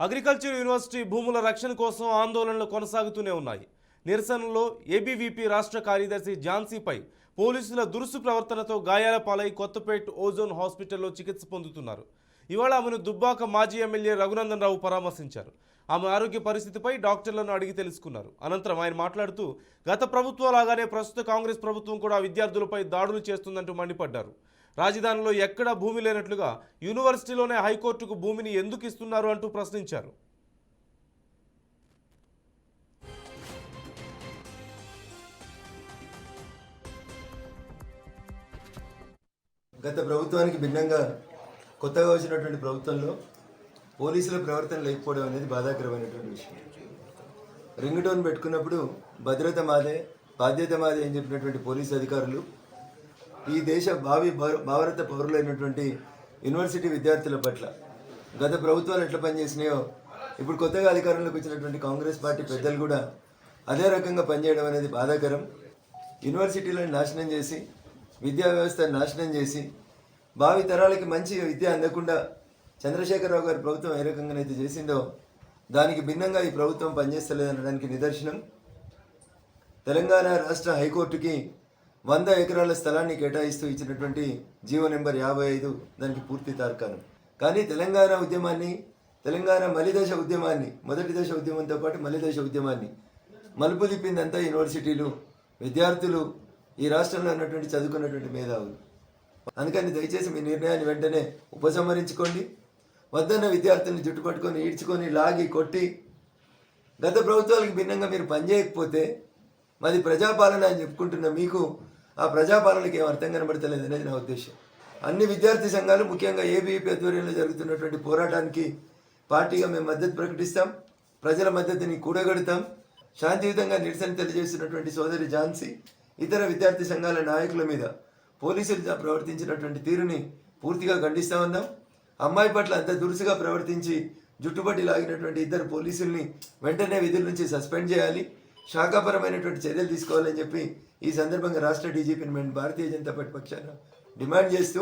Agriculture university భూముల రక్షణ కోసం ఆందోళనలు కొనసాగుతూనే ఉన్నాయి. నిరసనలో ఏబీవీపీ రాష్ట్ర కార్యదర్శి ఝాన్సీపై పోలీసుల దురుసు ప్రవర్తనతో గాయాల పాలై కొత్తపేట్ ఓజోన్ హాస్పిటల్లో చికిత్స పొందుతున్నారు. ఇవాళ ఆమెను దుబ్బాక మాజీ ఎమ్మెల్యే రఘునందన్ రావు పరామర్శించారు. ఆమె ఆరోగ్య పరిస్థితిపై డాక్టర్లను అడిగి తెలుసుకున్నారు. అనంతరం ఆయన మాట్లాడుతూ గత ప్రభుత్వంలాగానే ప్రస్తుత కాంగ్రెస్ ప్రభుత్వం కూడా విద్యార్థులపై దాడులు చేస్తుందంటూ మండిపడ్డారు. రాజధానిలో ఎక్కడా భూమి లేనట్లుగా యూనివర్సిటీలోనే హైకోర్టుకు భూమిని ఎందుకు ఇస్తున్నారు అంటూ ప్రశ్నించారు. గత ప్రభుత్వానికి భిన్నంగా కొత్తగా వచ్చినటువంటి ప్రభుత్వంలో పోలీసుల ప్రవర్తన లేకపోవడం అనేది బాధాకరమైనటువంటి విషయం. రింగ్ టోన్ పెట్టుకున్నప్పుడు భద్రత మాదే, బాధ్యత మాదే అని చెప్పినటువంటి పోలీసు అధికారులు ఈ దేశ భారత పౌరులైనటువంటి యూనివర్సిటీ విద్యార్థుల పట్ల గత ప్రభుత్వాలు ఎట్లా పనిచేసినాయో ఇప్పుడు కొత్తగా అధికారంలోకి వచ్చినటువంటి కాంగ్రెస్ పార్టీ పెద్దలు కూడా అదే రకంగా పనిచేయడం అనేది బాధాకరం. యూనివర్సిటీలను నాశనం చేసి, విద్యా వ్యవస్థను నాశనం చేసి, భావి తరాలకి మంచి విద్య అందకుండా చంద్రశేఖరరావు గారి ప్రభుత్వం ఏ రకంగానైతే చేసిందో దానికి భిన్నంగా ఈ ప్రభుత్వం పనిచేస్తలేదనడానికి నిదర్శనం. తెలంగాణ రాష్ట్ర హైకోర్టుకి 100 ఎకరాల స్థలాన్ని కేటాయిస్తూ ఇచ్చినటువంటి జీవో నెంబర్ 55 దానికి పూర్తి తార్కాణం. కానీ తెలంగాణ ఉద్యమాన్ని, తెలంగాణ మలిదశ ఉద్యమాన్ని, మొదటి దశ ఉద్యమంతో పాటు మలిదశ ఉద్యమాన్ని మలుపు తిప్పిందంతా యూనివర్సిటీలు, విద్యార్థులు, ఈ రాష్ట్రంలో ఉన్నటువంటి చదువుకున్నటువంటి మేధావులు. అందుకని దయచేసి మీ నిర్ణయాన్ని వెంటనే ఉపసంహరించుకోండి. వద్దన్న విద్యార్థులను జుట్టుపట్టుకొని, ఈడ్చుకొని, లాగి, కొట్టి గత ప్రభుత్వాలకు భిన్నంగా మీరు పనిచేయకపోతే మాది ప్రజాపాలన అని చెప్పుకుంటున్న మీకు ఆ ప్రజాపాలనకి ఏం అర్థం కనబడతలేదు అనేది నా ఉద్దేశం. అన్ని విద్యార్థి సంఘాలు, ముఖ్యంగా ఏబీవీపీ ఆధ్వర్యంలో జరుగుతున్నటువంటి పోరాటానికి పార్టీగా మేము మద్దతు ప్రకటిస్తాం. ప్రజల మద్దతుని కూడగడతాం. శాంతియుతంగా నిరసన తెలియజేస్తున్నటువంటి సోదరి ఝాన్సీ, ఇతర విద్యార్థి సంఘాల నాయకుల మీద పోలీసులు ప్రవర్తించినటువంటి తీరుని పూర్తిగా ఖండిస్తా ఉన్నాం. అమ్మాయి పట్ల అంత దురుసుగా ప్రవర్తించి జుట్టుబట్టి లాగినటువంటి 2 పోలీసుల్ని వెంటనే విధుల నుంచి సస్పెండ్ చేయాలి, శాఖాపరమైనటువంటి చర్యలు తీసుకోవాలని చెప్పి ఈ సందర్భంగా రాష్ట్ర డీజీపీని మేము భారతీయ జనతా పార్టీ పక్షాన డిమాండ్ చేస్తూ